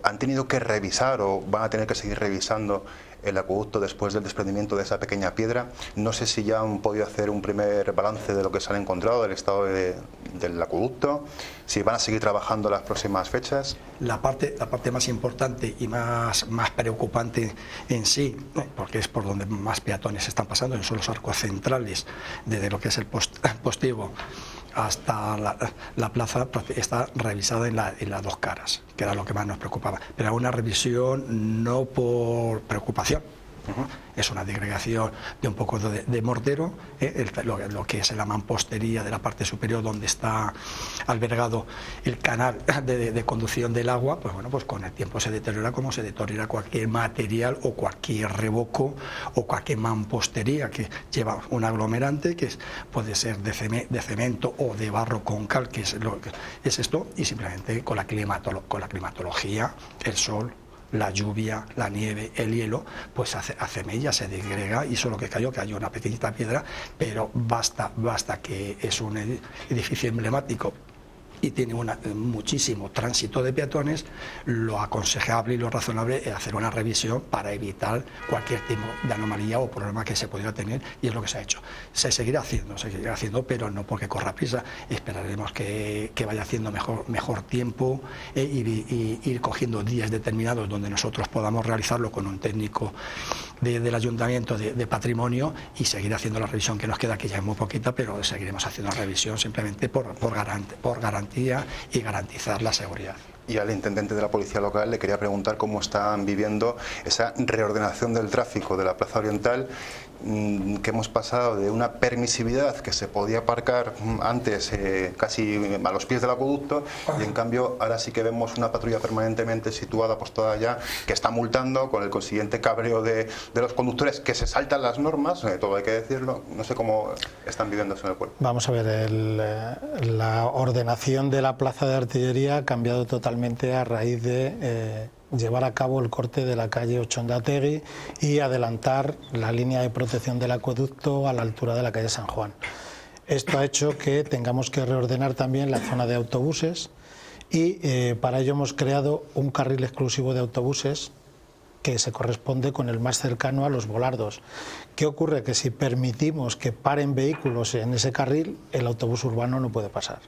¿Han tenido que revisar o van a tener que seguir revisando el acueducto después del desprendimiento de esa pequeña piedra. No sé si ya han podido hacer un primer balance de lo que se han encontrado, del estado del acueducto, si van a seguir trabajando las próximas fechas. La parte más importante y más preocupante en sí, porque es por donde más peatones están pasando, son los arcos centrales, desde lo que es el postigo hasta la plaza, está revisada en las dos caras, que era lo que más nos preocupaba. Pero una revisión no por preocupación. Es una disgregación de un poco de mortero, lo que es la mampostería de la parte superior donde está albergado el canal de conducción del agua. Pues bueno, pues con el tiempo se deteriora como se deteriora cualquier material o cualquier revoco o cualquier mampostería que lleva un aglomerante, que puede ser de cemento o de barro con cal, que es esto, y simplemente con la climatología, el sol, la lluvia, la nieve, el hielo, pues hace mella, se disgrega, y eso es lo que cayó una pequeñita piedra, pero basta que es un edificio emblemático y tiene muchísimo tránsito de peatones. Lo aconsejable y lo razonable es hacer una revisión para evitar cualquier tipo de anomalía o problema que se pudiera tener, y es lo que se ha hecho. Se seguirá haciendo, pero no porque corra prisa. Esperaremos que vaya haciendo mejor tiempo y ir cogiendo días determinados donde nosotros podamos realizarlo con un técnico del Ayuntamiento de Patrimonio, y seguir haciendo la revisión que nos queda, que ya es muy poquita, pero seguiremos haciendo la revisión simplemente por garantía y garantizar la seguridad. Y al intendente de la Policía Local le quería preguntar cómo están viviendo esa reordenación del tráfico de la Plaza Oriental, que hemos pasado de una permisividad que se podía aparcar antes casi a los pies del acueducto, y en cambio ahora sí que vemos una patrulla permanentemente situada, postada ya, que está multando, con el consiguiente cabreo de los conductores que se saltan las normas, todo hay que decirlo. No sé cómo están viviendo eso en el pueblo. Vamos a ver, la ordenación de la Plaza de Artillería ha cambiado totalmente a raíz de llevar a cabo el corte de la calle Ochondategui y adelantar la línea de protección del acueducto a la altura de la calle San Juan. Esto ha hecho que tengamos que reordenar también la zona de autobuses, y para ello hemos creado un carril exclusivo de autobuses que se corresponde con el más cercano a los volardos. ¿Qué ocurre? Que si permitimos que paren vehículos en ese carril, el autobús urbano no puede pasar.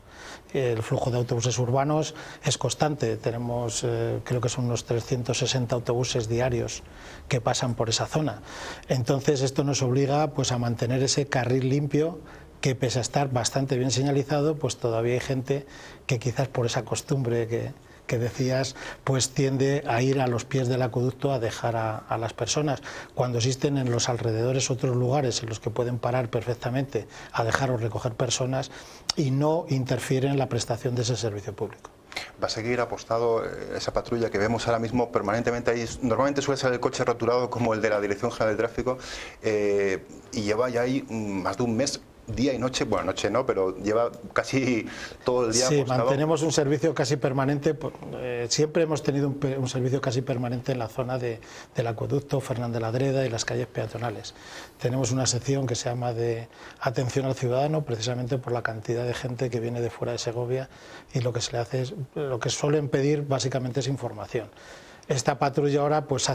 El flujo de autobuses urbanos es constante. Tenemos, creo que son unos 360 autobuses diarios que pasan por esa zona. Entonces esto nos obliga pues a mantener ese carril limpio, que pese a estar bastante bien señalizado, pues todavía hay gente que quizás por esa costumbre que decías, pues tiende a ir a los pies del acueducto a dejar a las personas, cuando existen en los alrededores otros lugares en los que pueden parar perfectamente a dejar o recoger personas y no interfieren en la prestación de ese servicio público. ¿Va a seguir apostado esa patrulla que vemos ahora mismo permanentemente ahí? Normalmente suele ser el coche roturado como el de la Dirección General de Tráfico, y lleva ya ahí más de un mes, día y noche, bueno, noche no, pero lleva casi todo el día. Sí, apostado. Mantenemos un servicio casi permanente, siempre hemos tenido un servicio casi permanente en la zona del acueducto, Fernández Ladreda y las calles peatonales. Tenemos una sección que se llama de atención al ciudadano, precisamente por la cantidad de gente que viene de fuera de Segovia, y lo que se le hace es, lo que suelen pedir básicamente es información. Esta patrulla ahora pues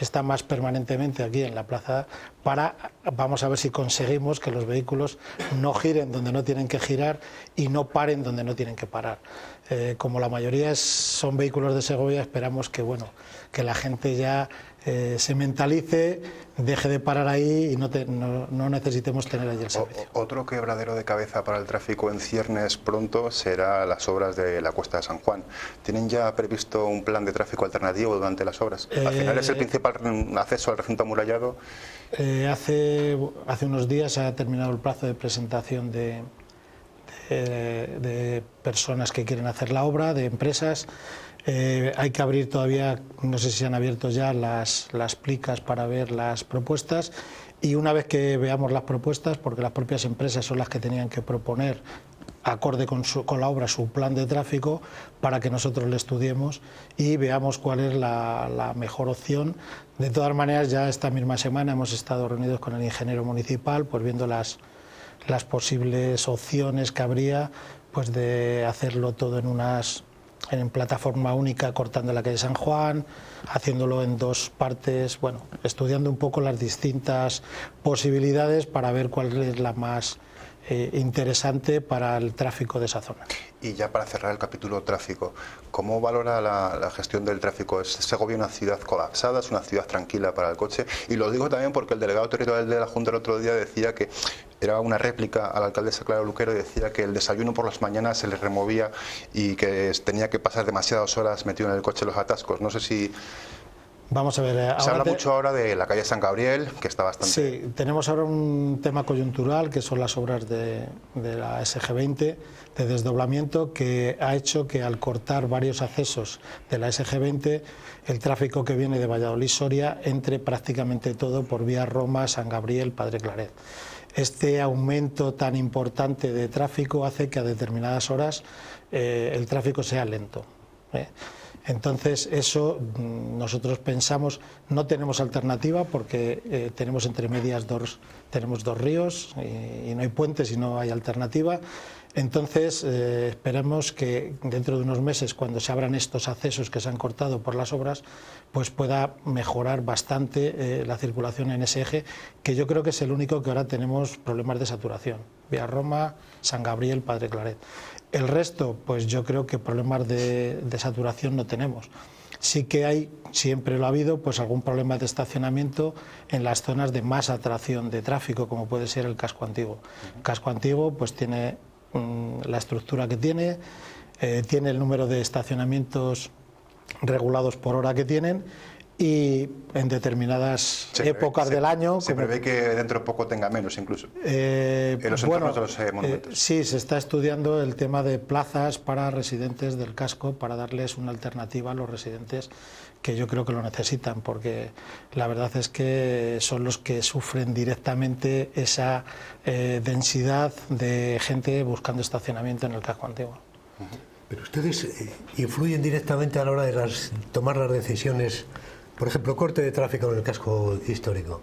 está más permanentemente aquí en la plaza vamos a ver si conseguimos que los vehículos no giren donde no tienen que girar y no paren donde no tienen que parar. Como la mayoría son vehículos de Segovia, esperamos que la gente ya se mentalice, deje de parar ahí y no necesitemos tener allí el servicio. Otro quebradero de cabeza para el tráfico en ciernes pronto será las obras de la Cuesta de San Juan. ¿Tienen ya previsto un plan de tráfico alternativo durante las obras? Al final es el principal acceso al recinto amurallado. Hace unos días se ha terminado el plazo de presentación de personas que quieren hacer la obra, de empresas. Hay que abrir todavía, no sé si se han abierto ya las plicas para ver las propuestas, y una vez que veamos las propuestas, porque las propias empresas son las que tenían que proponer acorde con la obra su plan de tráfico, para que nosotros le estudiemos y veamos cuál es la mejor opción. De todas maneras, ya esta misma semana hemos estado reunidos con el ingeniero municipal, pues viendo las posibles opciones que habría, pues de hacerlo todo en unas en plataforma única cortando la calle San Juan, haciéndolo en 2 partes, bueno, estudiando un poco las distintas posibilidades para ver cuál es la más interesante para el tráfico de esa zona. Y ya para cerrar el capítulo tráfico, ¿cómo valora la gestión del tráfico? ¿Es Segovia una ciudad colapsada? ¿Es una ciudad tranquila para el coche? Y lo digo también porque el delegado territorial de la Junta el otro día decía que era una réplica a la alcaldesa Clara Luquero y decía que el desayuno por las mañanas se le removía y que tenía que pasar demasiadas horas metido en el coche en los atascos. No sé si... Vamos a ver, se habla mucho ahora de la calle San Gabriel, que está bastante... Sí, tenemos ahora un tema coyuntural, que son las obras de la SG20, de desdoblamiento, que ha hecho que al cortar varios accesos de la SG20, el tráfico que viene de Valladolid-Soria entre prácticamente todo por vía Roma, San Gabriel, Padre Claret. Este aumento tan importante de tráfico hace que a determinadas horas el tráfico sea lento. Entonces eso nosotros pensamos, no tenemos alternativa porque tenemos entre medias tenemos 2 ríos y no hay puentes y no hay alternativa. Entonces esperemos que dentro de unos meses, cuando se abran estos accesos que se han cortado por las obras, pues pueda mejorar bastante la circulación en ese eje, que yo creo que es el único que ahora tenemos problemas de saturación. Vía Roma, San Gabriel, Padre Claret. El resto, pues yo creo que problemas de saturación no tenemos. Sí que hay, siempre lo ha habido, pues algún problema de estacionamiento en las zonas de más atracción de tráfico, como puede ser el casco antiguo. El casco antiguo pues tiene la estructura que tiene, tiene el número de estacionamientos regulados por hora que tienen, y en determinadas épocas del año... Se prevé que dentro de poco tenga menos incluso, en los entornos de los monumentos. Sí, se está estudiando el tema de plazas para residentes del casco, para darles una alternativa a los residentes que yo creo que lo necesitan, porque la verdad es que son los que sufren directamente esa densidad de gente buscando estacionamiento en el casco antiguo. Pero ustedes influyen directamente a la hora de tomar las decisiones. Por ejemplo, corte de tráfico en el casco histórico.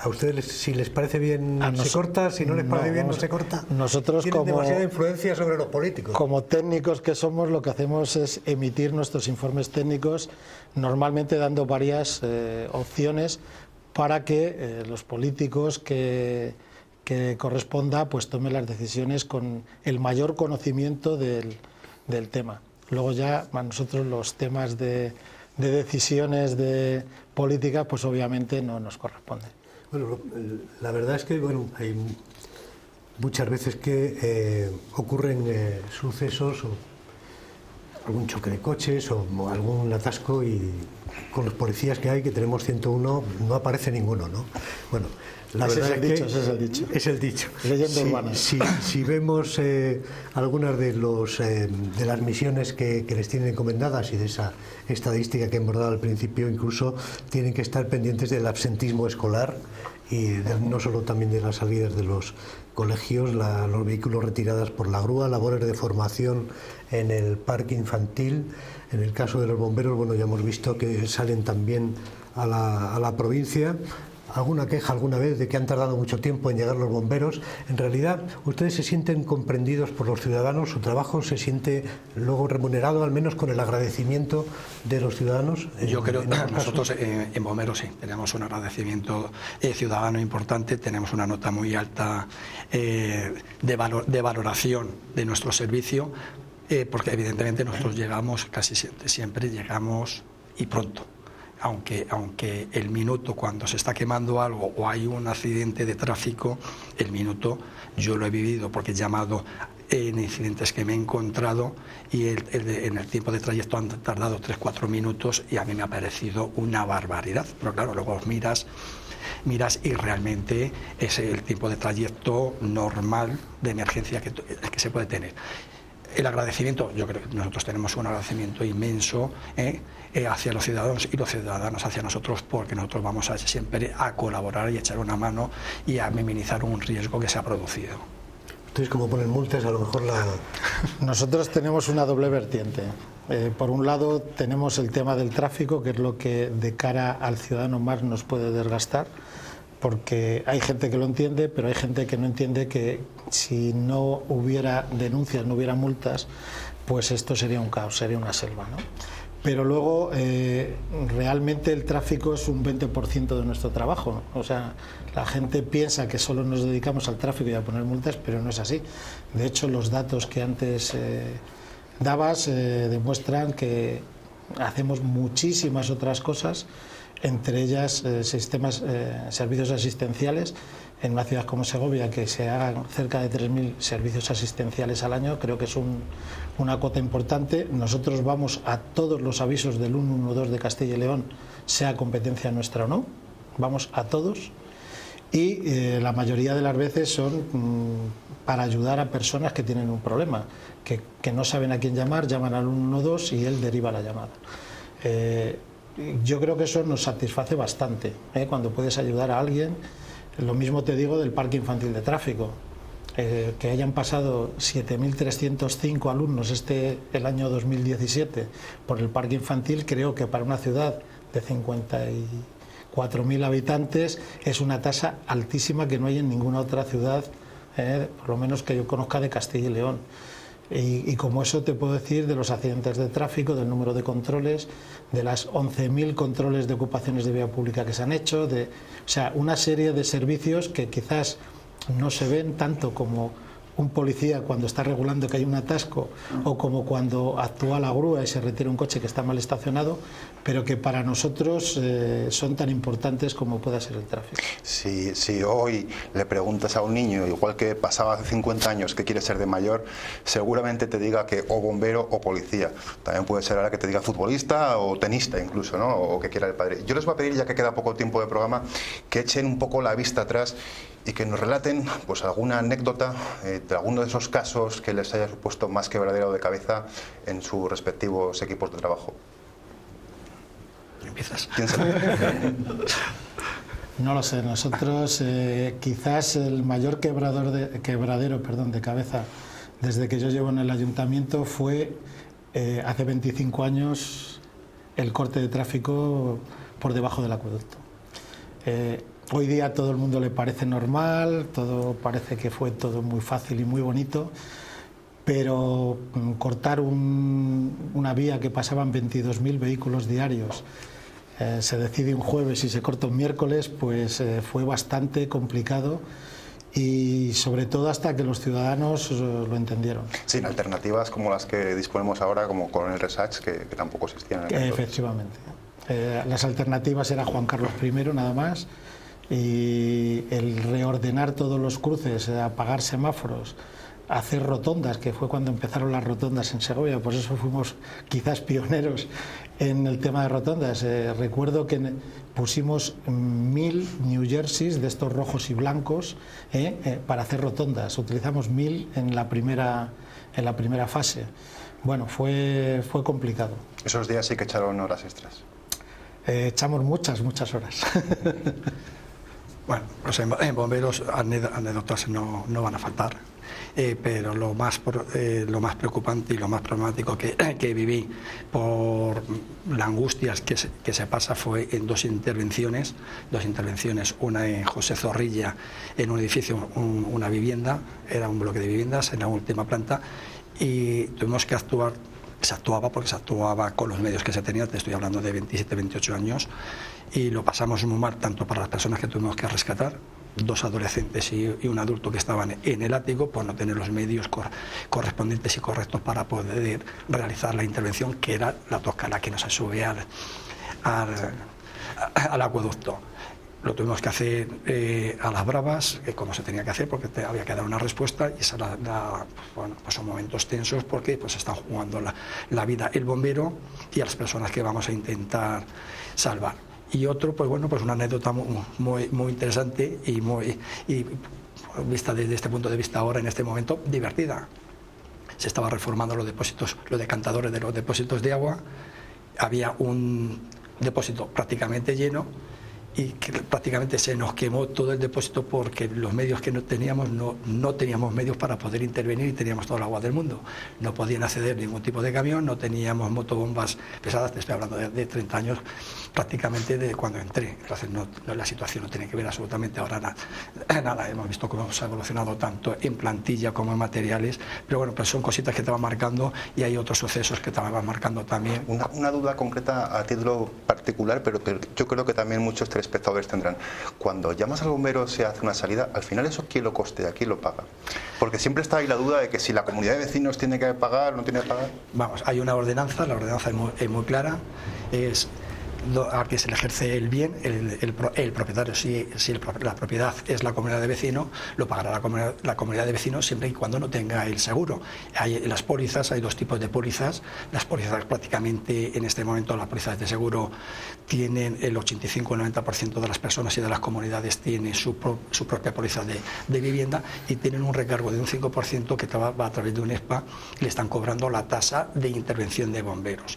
¿A ustedes, si les parece bien, se corta? Si no les parece bien, no se corta. Nosotros, tienen demasiada influencia sobre los políticos. Como técnicos que somos, lo que hacemos es emitir nuestros informes técnicos, normalmente dando varias opciones para que los políticos que corresponda pues tomen las decisiones con el mayor conocimiento del tema. Luego ya a nosotros los temas de decisiones de política, pues obviamente no nos corresponde. Bueno, la verdad es que hay muchas veces que ocurren sucesos o algún choque de coches o algún atasco, y con los policías que hay, que tenemos 101, no aparece ninguno, ¿no? Bueno, la verdad es que ese es el dicho. Es el dicho. Leyenda urbana. Si vemos algunas de las misiones que les tienen encomendadas y de esa estadística que hemos dado al principio, incluso tienen que estar pendientes del absentismo escolar y no solo también de las salidas de los colegios, los vehículos retirados por la grúa, labores de formación en el parque infantil. En el caso de los bomberos, bueno, ya hemos visto que salen también a la provincia. ¿Alguna queja alguna vez de que han tardado mucho tiempo en llegar los bomberos? En realidad, ¿ustedes se sienten comprendidos por los ciudadanos? ¿Su trabajo se siente luego remunerado, al menos con el agradecimiento de los ciudadanos? Yo creo que nosotros en bomberos sí, tenemos un agradecimiento ciudadano importante, tenemos una nota muy alta de valoración de nuestro servicio, porque evidentemente nosotros llegamos, casi siempre llegamos y pronto. Aunque el minuto, cuando se está quemando algo o hay un accidente de tráfico, el minuto yo lo he vivido porque he llamado en incidentes que me he encontrado y en el tiempo de trayecto han tardado 3-4 minutos y a mí me ha parecido una barbaridad. Pero claro, luego miras y realmente es el tiempo de trayecto normal de emergencia que se puede tener. El agradecimiento, yo creo que nosotros tenemos un agradecimiento inmenso hacia los ciudadanos y los ciudadanos hacia nosotros, porque nosotros vamos siempre a colaborar y echar una mano y a minimizar un riesgo que se ha producido. ¿Ustedes cómo ponen multas? A lo mejor Nosotros tenemos una doble vertiente. Por un lado tenemos el tema del tráfico, que es lo que de cara al ciudadano más nos puede desgastar, porque hay gente que lo entiende, pero hay gente que no entiende que si no hubiera denuncias, no hubiera multas, pues esto sería un caos, sería una selva, ¿no? Pero luego realmente el tráfico es un 20% de nuestro trabajo, ¿no? O sea, la gente piensa que solo nos dedicamos al tráfico y a poner multas, pero no es así. De hecho, los datos que antes dabas demuestran que hacemos muchísimas otras cosas, entre ellas servicios asistenciales. En una ciudad como Segovia, que se hagan cerca de 3.000 servicios asistenciales al año, creo que es una cota importante. Nosotros vamos a todos los avisos del 112 de Castilla y León, sea competencia nuestra o no, vamos a todos, y la mayoría de las veces son para ayudar a personas que tienen un problema, que no saben a quién llamar, llaman al 112 y él deriva la llamada. Yo creo que eso nos satisface bastante, cuando puedes ayudar a alguien. Lo mismo te digo del parque infantil de tráfico, que hayan pasado 7.305 alumnos el año 2017 por el parque infantil, creo que para una ciudad de 54.000 habitantes es una tasa altísima que no hay en ninguna otra ciudad, por lo menos que yo conozca, de Castilla y León. Y como eso te puedo decir de los accidentes de tráfico, del número de controles, de las 11.000 controles de ocupaciones de vía pública que se han hecho, o sea, una serie de servicios que quizás no se ven tanto como un policía cuando está regulando que hay un atasco, o como cuando actúa la grúa y se retira un coche que está mal estacionado, pero que para nosotros son tan importantes como pueda ser el tráfico. Si hoy le preguntas a un niño, igual que pasaba hace 50 años, qué quiere ser de mayor, seguramente te diga que o bombero o policía. También puede ser ahora que te diga futbolista o tenista incluso, ¿no? O que quiera el padre. Yo les voy a pedir, ya que queda poco tiempo de programa, que echen un poco la vista atrás y que nos relaten pues alguna anécdota de alguno de esos casos que les haya supuesto más quebradero de cabeza en sus respectivos equipos de trabajo. ¿Empiezas? No lo sé, nosotros quizás el mayor quebradero de cabeza desde que yo llevo en el ayuntamiento fue hace 25 años el corte de tráfico por debajo del acueducto. Hoy día a todo el mundo le parece normal, todo parece que fue todo muy fácil y muy bonito, pero cortar una vía que pasaban 22.000 vehículos diarios, se decide un jueves y se corta un miércoles, pues fue bastante complicado, y sobre todo hasta que los ciudadanos lo entendieron. Sin alternativas como las que disponemos ahora, como Coronel Resach, que tampoco existían en el Efectivamente. Las alternativas era Juan Carlos I nada más, y el reordenar todos los cruces, apagar semáforos, hacer rotondas, que fue cuando empezaron las rotondas en Segovia, por eso fuimos quizás pioneros en el tema de rotondas. Recuerdo que pusimos 1.000 New Jerseys de estos rojos y blancos para hacer rotondas. Utilizamos 1.000 en la primera fase. Bueno, fue complicado. Esos días sí que echaron horas extras. Echamos muchas horas. Bueno, pues en bomberos anécdotas no van a faltar, pero lo más preocupante y lo más problemático que viví por la angustia que se pasa fue en dos intervenciones, una en José Zorrilla, en un edificio, una vivienda, era un bloque de viviendas en la última planta, y tuvimos que actuar. Se actuaba con los medios que se tenía, te estoy hablando de 27, 28 años, y lo pasamos muy mal, tanto para las personas que tuvimos que rescatar, 2 adolescentes y un adulto que estaban en el ático, por no tener los medios correspondientes y correctos para poder realizar la intervención, que era la tosca, la que nos sube al acueducto. Lo tuvimos que hacer a las bravas, como se tenía que hacer, porque había que dar una respuesta, y esa bueno, pues son momentos tensos, porque pues están jugando la vida el bombero y a las personas que vamos a intentar salvar. Y otro, pues bueno, pues una anécdota muy interesante y vista desde este punto de vista ahora, en este momento, divertida. Se estaba reformando los decantadores de los depósitos de agua, había un depósito prácticamente lleno, y que prácticamente se nos quemó todo el depósito porque los medios que no teníamos medios para poder intervenir y teníamos todo el agua del mundo. No podían acceder ningún tipo de camión, no teníamos motobombas pesadas, te estoy hablando de 30 años prácticamente de cuando entré. Entonces la situación no tiene que ver absolutamente ahora nada. Hemos visto cómo se ha evolucionado tanto en plantilla como en materiales, pero bueno, pues son cositas que te van marcando y hay otros sucesos que te van marcando también. Una duda concreta a título particular, pero yo creo que también muchos telespectadores tendrán. Cuando llamas al bombero, se hace una salida, al final eso ¿quién lo costea? ¿Quién lo paga? Porque siempre está ahí la duda de que si la comunidad de vecinos tiene que pagar o no tiene que pagar. Vamos, hay una ordenanza, la ordenanza es muy clara, es a que se le ejerce el bien, el propietario, si la propiedad es la comunidad de vecinos, lo pagará la comunidad de vecinos siempre y cuando no tenga el seguro. Hay las pólizas, hay dos tipos de pólizas. Las pólizas prácticamente en este momento, las pólizas de seguro tienen el 85 o 90% de las personas y de las comunidades tiene su propia póliza de vivienda y tienen un recargo de un 5% que va a través de un ESPA y le están cobrando la tasa de intervención de bomberos.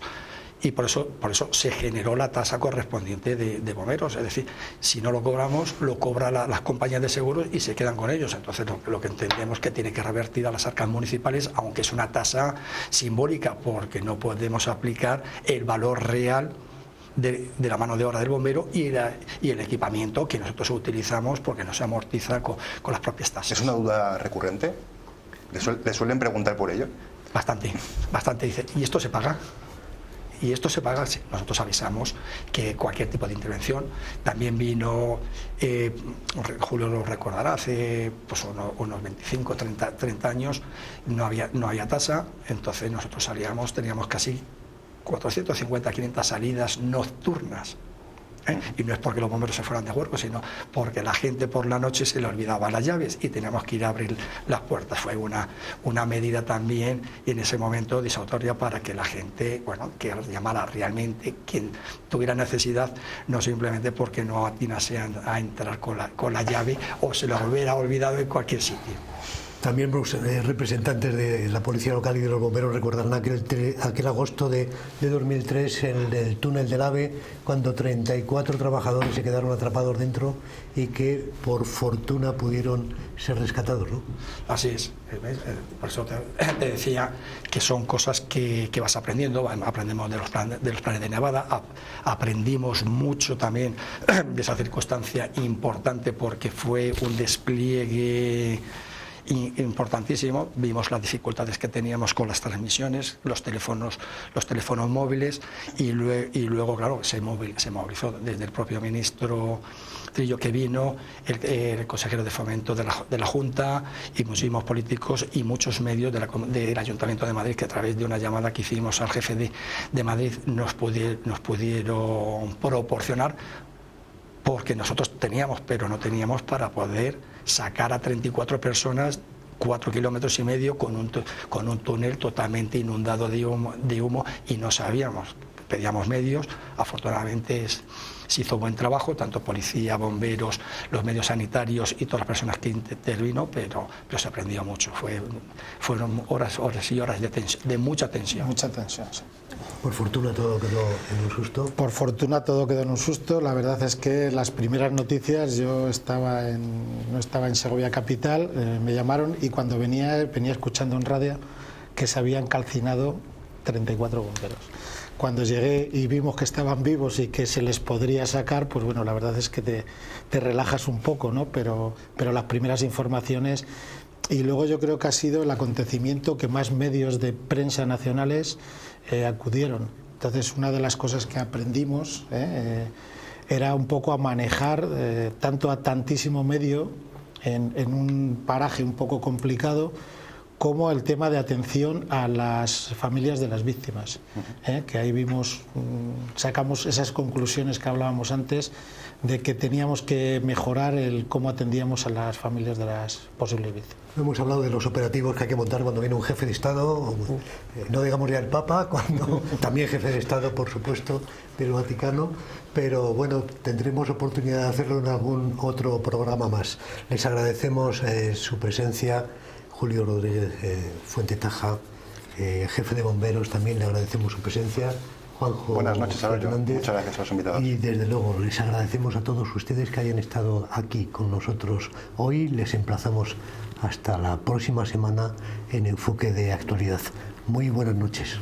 Y por eso se generó la tasa correspondiente de bomberos. Es decir, si no lo cobramos, lo cobran las compañías de seguros y se quedan con ellos. Entonces lo que entendemos que tiene que revertir a las arcas municipales, aunque es una tasa simbólica, porque no podemos aplicar el valor real de la mano de obra del bombero y el equipamiento que nosotros utilizamos, porque no se amortiza con las propias tasas. ¿Es una duda recurrente? ¿Le suelen preguntar por ello? Bastante. Dice, ¿y esto se paga? Y esto se paga, sí. Nosotros avisamos que cualquier tipo de intervención. También vino, Julio lo recordará, hace pues, unos 25, 30 años no había tasa, entonces nosotros salíamos, teníamos casi 450, 500 salidas nocturnas. Y no es porque los bomberos se fueran de huerco, sino porque la gente por la noche se le olvidaba las llaves y teníamos que ir a abrir las puertas. Fue una medida también en ese momento disautoria para que la gente, que llamara realmente quien tuviera necesidad, no simplemente porque no atinase a entrar con la llave o se lo hubiera olvidado en cualquier sitio. También representantes de la Policía Local y de los bomberos recordarán aquel agosto de 2003 en el túnel del AVE, cuando 34 trabajadores se quedaron atrapados dentro y que por fortuna pudieron ser rescatados, ¿no? Así es. Por eso te decía que son cosas que vas aprendiendo. Aprendemos de los planes de Nevada, aprendimos mucho también de esa circunstancia importante porque fue un despliegue importantísimo. Vimos las dificultades que teníamos con las transmisiones, los teléfonos móviles y luego claro, se movilizó desde el propio ministro Trillo que vino, el consejero de Fomento de la Junta y muchísimos políticos y muchos medios del Ayuntamiento de Madrid, que a través de una llamada que hicimos al jefe de Madrid nos pudieron proporcionar, porque nosotros teníamos, pero no teníamos para poder sacar a 34 personas 4,5 kilómetros con un túnel totalmente inundado de humo y no sabíamos. Pedíamos medios, afortunadamente se hizo buen trabajo, tanto policía, bomberos, los medios sanitarios y todas las personas que intervino, pero se aprendió mucho. Fueron horas y horas de mucha tensión. Mucha tensión, sí. Por fortuna todo quedó en un susto. Por fortuna todo quedó en un susto. La verdad es que las primeras noticias, yo no estaba en Segovia capital, me llamaron y cuando venía escuchando en radio que se habían calcinado 34 bomberos. Cuando llegué y vimos que estaban vivos y que se les podría sacar, pues bueno, la verdad es que te relajas un poco, ¿no? Pero las primeras informaciones, y luego yo creo que ha sido el acontecimiento que más medios de prensa nacionales acudieron. Entonces, una de las cosas que aprendimos era un poco a manejar tanto a tantísimo medio en un paraje un poco complicado, como el tema de atención a las familias de las víctimas, que ahí sacamos esas conclusiones que hablábamos antes, de que teníamos que mejorar el cómo atendíamos a las familias de las posibles víctimas. Hemos hablado de los operativos que hay que montar cuando viene un jefe de Estado, no digamos ya el Papa, cuando también jefe de Estado, por supuesto, del Vaticano, pero bueno, tendremos oportunidad de hacerlo en algún otro programa más. Les agradecemos su presencia. Julio Rodríguez Fuentetaja, jefe de bomberos, también le agradecemos su presencia. Juanjo Buenas noches, Aloyo. Fernández. Muchas gracias a los invitados. Y desde luego les agradecemos a todos ustedes que hayan estado aquí con nosotros hoy. Les emplazamos hasta la próxima semana en Enfoque de Actualidad. Muy buenas noches.